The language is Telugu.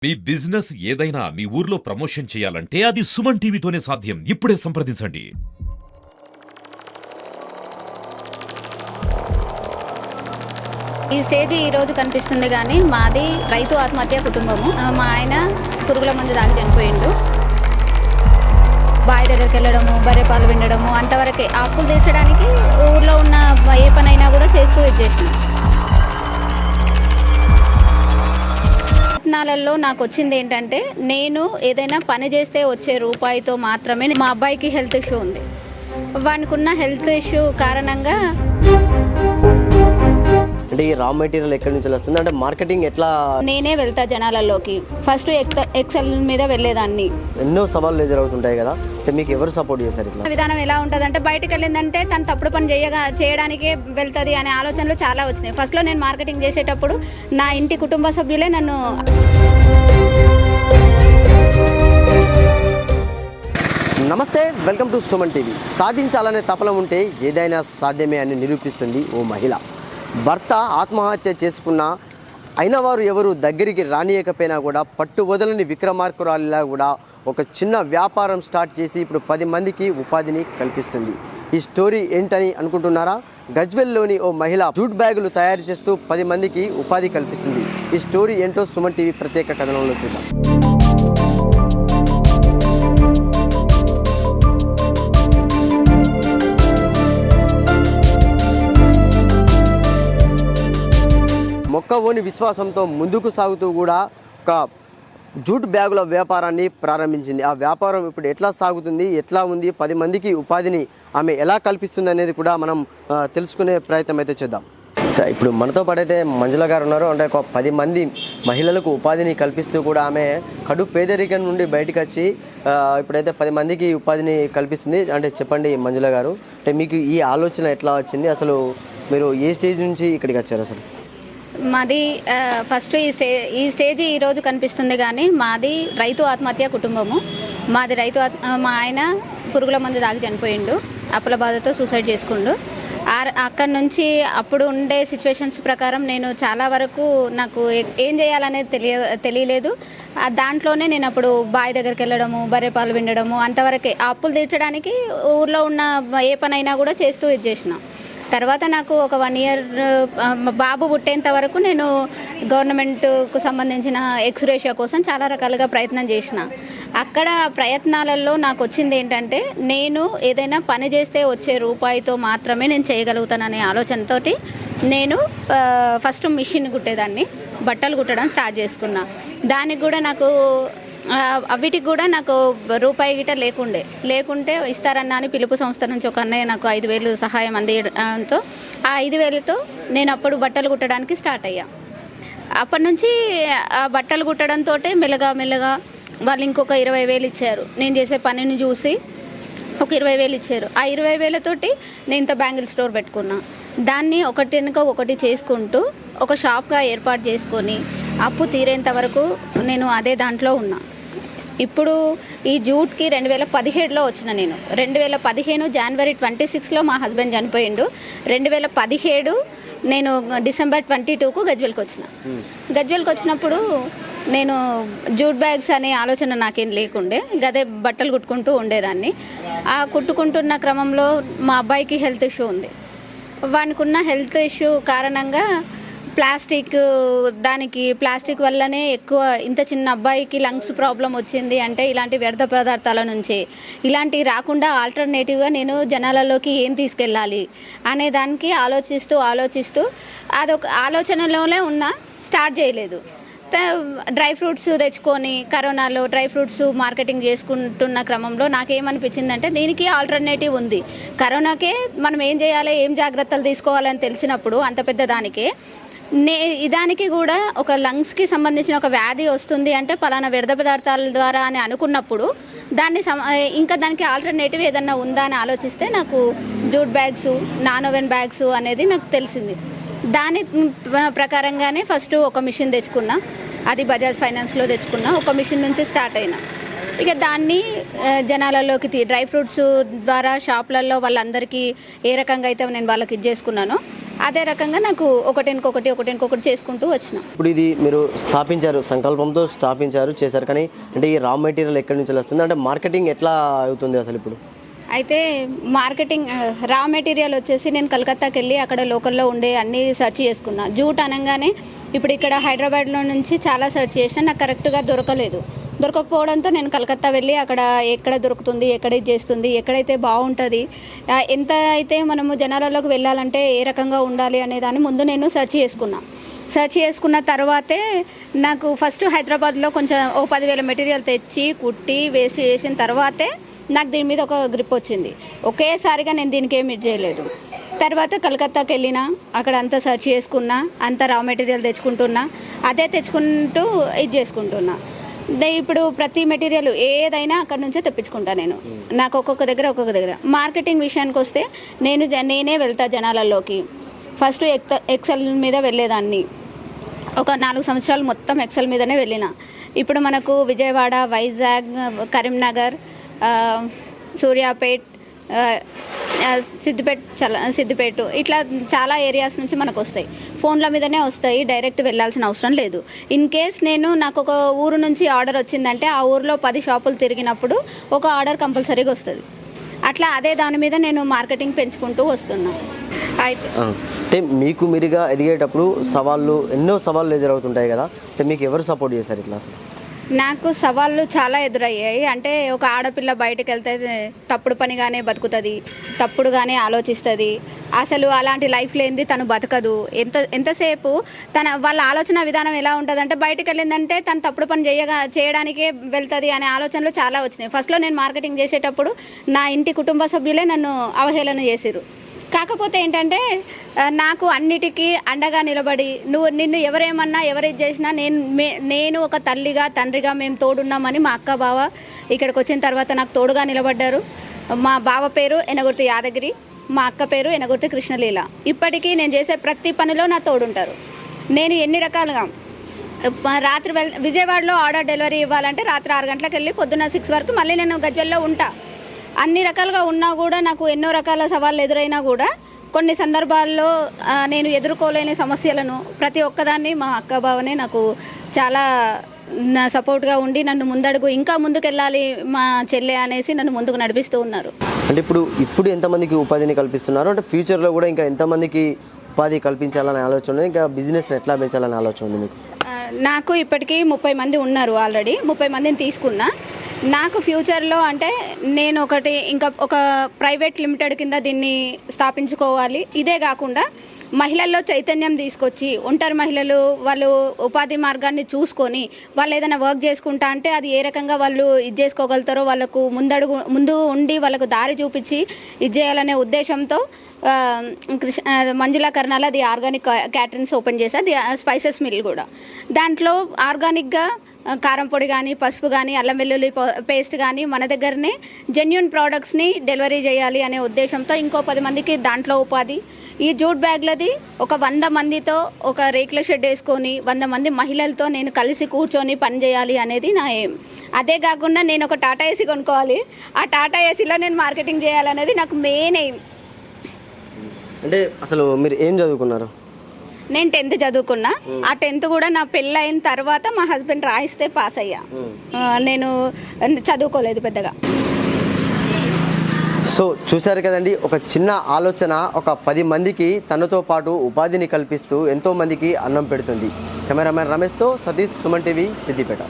మీ బిజినెస్ ఏదైనా మీ ఊర్లో ప్రమోషన్ చేయాలంటే అది సుమన్ టీవీతోనే సాధ్యం. ఇప్పుడే సంప్రదించండి. ఈ స్టేజ్ ఈ రోజు కనిపిస్తుంది కానీ మాది రైతు ఆత్మహత్య కుటుంబము. మా ఆయన పురుగుల మందు తాగి చనిపోయిండు. బావి దగ్గరికి వెళ్ళడము, బర్రె పాలు వినడము అంతవరకే. అప్పులు తీర్చడానికి ఊర్లో ఉన్న ఏ పనైనా కూడా చేస్తూ ఇచ్చేసినాం. ప్రయత్నాలలో నాకు వచ్చింది ఏంటంటే, నేను ఏదైనా పని చేస్తే వచ్చే రూపాయితో మాత్రమే. మా అబ్బాయికి హెల్త్ ఇష్యూ ఉంది. వానికి ఉన్న హెల్త్ ఇష్యూ కారణంగా అంటే ఈ రా మెటీరియల్ ఎక్కడి నుంచి వస్తుంది, అంటే మార్కెటింగ్ ఎట్లా? నేనే వెళ్తా జనాలలోకి. ఫస్ట్ ఎక్సెల్ మీద వెళ్ళేదాన్ని. ఎన్నో సవాళ్ళు ఎదురవుతుంటాయి కదా, అంటే మీకు ఎవరు సపోర్ట్ చేశారు? ఇట్లా విధానం ఎలా ఉంటుంది అంటే, బయటకు వెళ్ళిందంటే తను తప్పుడు పని చేయడానికే వెళ్తుంది అనే ఆలోచనలు చాలా వచ్చినాయి. ఫస్ట్లో నేను మార్కెటింగ్ చేసేటప్పుడు నా ఇంటి కుటుంబ సభ్యులే నన్ను నమస్తే, వెల్కమ్ టు సుమన్ టీవీ. సాధించాలనే తపన ఉంటే ఏదైనా సాధ్యమే అని నిరూపిస్తుంది ఓ మహిళ. భర్త ఆత్మహత్య చేసుకున్న అయిన వారు ఎవరు దగ్గరికి రానియకపోయినా కూడా పట్టు వదలని విక్రమార్కురాలిలా కూడా ఒక చిన్న వ్యాపారం స్టార్ట్ చేసి ఇప్పుడు 10 మందికి ఉపాధిని కల్పిస్తుంది. ఈ స్టోరీ ఏంటని అనుకుంటున్నారా? గజ్వెల్లోని ఓ మహిళ జూట్ బ్యాగులు తయారు చేస్తూ 10 మందికి ఉపాధి కల్పిస్తుంది. ఈ స్టోరీ ఏంటో సుమన్ టీవీ ప్రత్యేక కథనంలో చూద్దాం. మొక్కవోని విశ్వాసంతో ముందుకు సాగుతూ కూడా ఒక జూట్ బ్యాగుల వ్యాపారాన్ని ప్రారంభించింది. ఆ వ్యాపారం ఇప్పుడు ఎట్లా సాగుతుంది, ఎట్లా ఉంది, 10 మందికి ఉపాధిని ఆమె ఎలా కల్పిస్తుంది అనేది కూడా మనం తెలుసుకునే ప్రయత్నం అయితే చేద్దాం. సార్, ఇప్పుడు మనతో పాటు అయితే మంజుల గారు ఉన్నారు. అంటే ఒక 10 మంది మహిళలకు ఉపాధిని కల్పిస్తూ కూడా ఆమె కడు పేదరికం నుండి బయటకు వచ్చి ఇప్పుడైతే 10 మందికి ఉపాధిని కల్పిస్తుంది. అంటే చెప్పండి మంజుల గారు, అంటే మీకు ఈ ఆలోచన ఎట్లా వచ్చింది? అసలు మీరు ఏ స్టేజ్ నుంచి ఇక్కడికి వచ్చారు? అసలు మాది ఫస్ట్ ఈ స్టేజ్ ఈరోజు కనిపిస్తుంది కానీ మాది రైతు ఆత్మహత్య కుటుంబము. మాది మా ఆయన పురుగుల మందు తాగి చనిపోయిండు. అప్పుల బాధతో సూసైడ్ చేసుకుండు. అక్కడి నుంచి అప్పుడు ఉండే సిచ్యువేషన్స్ ప్రకారం నేను చాలా వరకు నాకు ఏం చేయాలనేది తెలియలేదు. దాంట్లోనే నేను అప్పుడు బావి దగ్గరికి వెళ్ళడము, బర్రె పాలు వినడము అంతవరకే. ఆ అప్పులు తీర్చడానికి ఊర్లో ఉన్న ఏ పనైనా కూడా చేస్తూ ఇచ్చేసిన. తర్వాత నాకు ఒక 1 ఇయర్ బాబు పుట్టేంత వరకు నేను గవర్నమెంట్కు సంబంధించిన ఎక్స్రేషియా కోసం చాలా రకాలుగా ప్రయత్నం చేసిన. అక్కడ ప్రయత్నాలలో నాకు వచ్చింది ఏంటంటే, నేను ఏదైనా పని చేస్తే వచ్చే రూపాయితో మాత్రమే నేను చేయగలుగుతాననే ఆలోచనతోటి నేను ఫస్ట్ మిషన్ కుట్టేదాన్ని, బట్టలు కుట్టడం స్టార్ట్ చేసుకున్నా. దానికి కూడా నాకు వీటికి కూడా నాకు రూపాయి గిట లేకుంటే ఇస్తారన్నా అని పిలుపు సంస్థ నుంచి ఒక అన్నయ్య నాకు 5,000 సహాయం అందించడంతో ఆ 5,000తో నేను అప్పుడు బట్టలు కుట్టడానికి స్టార్ట్ అయ్యా. అప్పటి నుంచి ఆ బట్టలు కుట్టడంతో మెల్లగా వాళ్ళు ఇంకొక 20,000 ఇచ్చారు. నేను చేసే పనిని చూసి ఒక 20,000 ఇచ్చారు. ఆ 20,000తోటి నేను ఇంత బ్యాంగిల్ స్టోర్ పెట్టుకున్నా. దాన్ని ఒకటి వెనుక ఒకటి చేసుకుంటూ ఒక షాప్గా ఏర్పాటు చేసుకొని అప్పు తీరేంత వరకు నేను అదే దాంట్లో ఉన్నా. ఇప్పుడు ఈ జూట్కి 2017లో వచ్చిన నేను. 2015 జనవరి 26లో మా హస్బెండ్ చనిపోయిండు. 2017 నేను డిసెంబర్ 22కు గజ్వెల్కి వచ్చిన. గజ్వెల్కి వచ్చినప్పుడు నేను జూట్ బ్యాగ్స్ అనే ఆలోచన నాకేం లేకుండే. గదే బట్టలు కుట్టుకుంటూ ఉండేదాన్ని. ఆ కుట్టుకుంటున్న క్రమంలో మా అబ్బాయికి హెల్త్ ఇష్యూ ఉంది. వానికి ఉన్న హెల్త్ ఇష్యూ కారణంగా ప్లాస్టిక్ వల్లనే ఎక్కువ, ఇంత చిన్న అబ్బాయికి లంగ్స్ ప్రాబ్లం వచ్చింది అంటే ఇలాంటి వ్యర్థ పదార్థాల నుంచి ఇలాంటివి రాకుండా ఆల్టర్నేటివ్గా నేను జనాలలోకి ఏం తీసుకెళ్ళాలి అనే దానికి ఆలోచిస్తూ అదొక ఆలోచనలోనే ఉన్నా, స్టార్ట్ చేయలేదు. డ్రై ఫ్రూట్స్ తెచ్చుకొని కరోనాలో డ్రై ఫ్రూట్స్ మార్కెటింగ్ చేసుకుంటున్న క్రమంలో నాకేమనిపించిందంటే, దీనికి ఆల్టర్నేటివ్ ఉంది. కరోనాకే మనం ఏం చేయాలి, ఏం జాగ్రత్తలు తీసుకోవాలని తెలిసినప్పుడు అంత పెద్ద దానికే దానికి కూడా ఒక లంగ్స్కి సంబంధించిన ఒక వ్యాధి వస్తుంది అంటే పలానా వ్యర్థ పదార్థాల ద్వారా అని అనుకున్నప్పుడు దానికి ఆల్టర్నేటివ్ ఏదన్నా ఉందా అని ఆలోచిస్తే నాకు జూట్ బ్యాగ్స్, నానోవెన్ బ్యాగ్స్ అనేది నాకు తెలిసింది. దాని ప్రకారంగానే ఫస్ట్ ఒక మిషన్ తెచ్చుకున్నా. అది బజాజ్ ఫైనాన్స్లో తెచ్చుకున్నా. ఒక మిషన్ నుంచి స్టార్ట్ అయినా. ఇక దాన్ని జనాలలోకి డ్రై ఫ్రూట్స్ ద్వారా షాపులలో వాళ్ళందరికీ ఏ రకంగా అయితే నేను వాళ్ళకి చేసుకున్నానో అదే రకంగా నాకు ఒకటికొకటి చేసుకుంటూ వచ్చిన. ఇప్పుడు ఇది మీరు స్థాపించారు, సంకల్పంతో స్థాపించారు, చేశారు, కానీ అంటే ఈ రా మెటీరియల్ ఎక్కడి నుంచి వస్తుంది, అంటే మార్కెటింగ్ ఎట్లా అవుతుంది అసలు ఇప్పుడు? అయితే మార్కెటింగ్ రా మెటీరియల్ వచ్చేసి నేను కలకత్తాకి వెళ్ళి అక్కడ లోకల్లో ఉండే అన్నీ సెర్చ్ చేసుకున్నా. జూట్ అనగానే ఇప్పుడు ఇక్కడ హైదరాబాద్లో నుంచి చాలా సెర్చ్ చేసినా నాకు కరెక్ట్గా దొరకకపోవడంతో నేను కలకత్తా వెళ్ళి అక్కడ ఎక్కడ దొరుకుతుంది, ఎక్కడ ఇది చేస్తుంది, ఎక్కడైతే బాగుంటుంది, ఎంత అయితే మనము జనాలలోకి వెళ్ళాలంటే ఏ రకంగా ఉండాలి అనే దాన్ని ముందు నేను సెర్చ్ చేసుకున్న తర్వాతే నాకు ఫస్ట్ హైదరాబాద్లో కొంచెం 10,000 మెటీరియల్ తెచ్చి కుట్టి వేస్ట్ చేసిన తర్వాతే నాకు దీని మీద ఒక గ్రిప్ వచ్చింది. ఒకేసారిగా నేను దీనికి ఏమి ఇది చేయలేదు. తర్వాత కలకత్తాకి వెళ్ళినా అక్కడ అంతా సెర్చ్ చేసుకున్నా, అంతా రా మెటీరియల్ తెచ్చుకుంటున్నా, అదే తెచ్చుకుంటూ ఇది చేసుకుంటున్నా. ఇప్పుడు ప్రతి మెటీరియల్ ఏదైనా అక్కడ నుంచే తెప్పించుకుంటా నేను. నాకు ఒక్కొక్క దగ్గర మార్కెటింగ్ విషయానికి వస్తే నేనే వెళ్తా జనాలలోకి. ఫస్ట్ ఎక్సెల్ మీద వెళ్ళేదాన్ని, ఒక 4 సంవత్సరాలు మొత్తం ఎక్సెల్ మీదనే వెళ్ళిన. ఇప్పుడు మనకు విజయవాడ, వైజాగ్, కరీంనగర్, సూర్యాపేట్, సిద్దిపేట ఇట్లా చాలా ఏరియాస్ నుంచి మనకు వస్తాయి. ఫోన్ల మీదనే వస్తాయి, డైరెక్ట్ వెళ్ళాల్సిన అవసరం లేదు. ఇన్ కేస్ నాకు ఒక ఊరు నుంచి ఆర్డర్ వచ్చిందంటే ఆ ఊరిలో 10 షాపులు తిరిగినప్పుడు ఒక ఆర్డర్ కంపల్సరీగా వస్తుంది. అట్లా అదే దాని మీద నేను మార్కెటింగ్ పెంచుకుంటూ వస్తున్నా. అయితే అంటే మీకు మీరుగా ఎదిగేటప్పుడు ఎన్నో సవాళ్ళు ఎదురవుతుంటాయి కదా, అంటే మీకు ఎవరు సపోర్ట్ చేశారు ఇట్లా? అసలు నాకు సవాళ్ళు చాలా ఎదురయ్యాయి. అంటే ఒక ఆడపిల్ల బయటకు వెళ్తే తప్పుడు పనిగానే బతుకుతుంది, తప్పుడుగానే ఆలోచిస్తుంది. అసలు అలాంటి లైఫ్ లేనిది తను బతకదు. ఎంతసేపు వాళ్ళ ఆలోచన విధానం ఎలా ఉంటుందంటే బయటకు వెళ్ళిందంటే తను తప్పుడు పని చేయడానికే వెళ్తుంది అనే ఆలోచనలు చాలా వచ్చినాయి. ఫస్ట్లో నేను మార్కెటింగ్ చేసేటప్పుడు నా ఇంటి కుటుంబ సభ్యులే నన్ను అవహేళన చేసిరు. కాకపోతే ఏంటంటే నాకు అన్నిటికీ అండగా నిలబడి నిన్ను ఎవరేమన్నా ఎవరిది చేసినా నేను ఒక తల్లిగా తండ్రిగా మేము తోడున్నామని మా అక్క బావ ఇక్కడికి వచ్చిన తర్వాత నాకు తోడుగా నిలబడ్డారు. మా బావ పేరు ఎనగుర్తి యాదగిరి, మా అక్క పేరు ఎనగుర్తి కృష్ణలీల. ఇప్పటికీ నేను చేసే ప్రతి పనిలో నా తోడుంటారు. నేను ఎన్ని రకాలుగా రాత్రి విజయవాడలో ఆర్డర్ డెలివరీ ఇవ్వాలంటే రాత్రి 6 గంటలకు వెళ్ళి పొద్దున్న 6 వరకు మళ్ళీ నేను గజ్వెల్లో ఉంటా. అన్ని రకాలుగా ఉన్నా కూడా నాకు ఎన్నో రకాల సవాళ్ళు ఎదురైనా కూడా కొన్ని సందర్భాల్లో నేను ఎదుర్కోలేని సమస్యలను ప్రతి ఒక్కదాన్ని మా అక్క బావనే నాకు చాలా సపోర్ట్గా ఉండి నన్ను ఇంకా ముందుకెళ్ళాలి మా చెల్లె అనేసి నన్ను ముందుకు నడిపిస్తూ ఉన్నారు. అంటే ఇప్పుడు ఎంతమందికి ఉపాధిని కల్పిస్తున్నారు, అంటే ఫ్యూచర్లో కూడా ఇంకా ఎంతమందికి ఉపాధి కల్పించాలనే ఆలోచన ఉంది, ఇంకా బిజినెస్ని ఎట్లా పెంచాలనే ఆలోచన ఉంది మీకు? నాకు ఇప్పటికీ 30 మంది ఉన్నారు. ఆల్రెడీ 30 మందిని తీసుకున్నా. నాకు ఫ్యూచర్లో అంటే నేను ఒక ప్రైవేట్ లిమిటెడ్ కింద దీన్ని స్థాపించుకోవాలి. ఇదే కాకుండా మహిళల్లో చైతన్యం తీసుకొచ్చి ఒంటరి మహిళలు వాళ్ళు ఉపాధి మార్గాన్ని చూసుకొని వాళ్ళు ఏదైనా వర్క్ చేసుకుంటా అంటే అది ఏ రకంగా వాళ్ళు ఇది చేసుకోగలుగుతారో వాళ్ళకు ముందు ఉండి వాళ్ళకు దారి చూపించి ఇది చేయాలనే ఉద్దేశంతో మంజులా కర్నాల్ అది ఆర్గానిక్ క్యాటరింగ్స్ ఓపెన్ చేసి అది స్పైసెస్ మిల్ కూడా. దాంట్లో ఆర్గానిక్గా కారం పొడి కానీ, పసుపు కానీ, అల్లం వెల్లుల్లి పేస్ట్ కానీ మన దగ్గరనే జెన్యూన్ ప్రోడక్ట్స్ని డెలివరీ చేయాలి అనే ఉద్దేశంతో ఇంకో 10 మందికి దాంట్లో ఉపాధి. ఈ జూట్ బ్యాగ్లది ఒక 100 మందితో ఒక రేకుల షెడ్ వేసుకొని 100 మంది మహిళలతో నేను కలిసి కూర్చొని పని చేయాలి అనేది నా ఎయిమ్. అదే కాకుండా నేను ఒక టాటా ఏసీ కొనుక్కోవాలి, ఆ టాటా ఏసీలో నేను మార్కెటింగ్ చేయాలనేది నాకు మెయిన్ ఎయిమ్. అంటే అసలు మీరు ఏం చదువుకున్నారు? నేను 10th చదువుకున్నా. ఆ 10th కూడా నా పెళ్ళి అయిన తర్వాత మా హస్బెండ్ రాయిస్తే పాస్ అయ్యా. నేను చదువుకోలేదు పెద్దగా. సో చూశారు కదండి, ఒక చిన్న ఆలోచన ఒక 10 మందికి తనతో పాటు ఉపాధిని కల్పిస్తూ ఎంతో మందికి అన్నం పెడుతుంది. కెమెరామెన్ రమేష్తో సతీష్, సుమన్ టీవీ, సిద్దిపేట.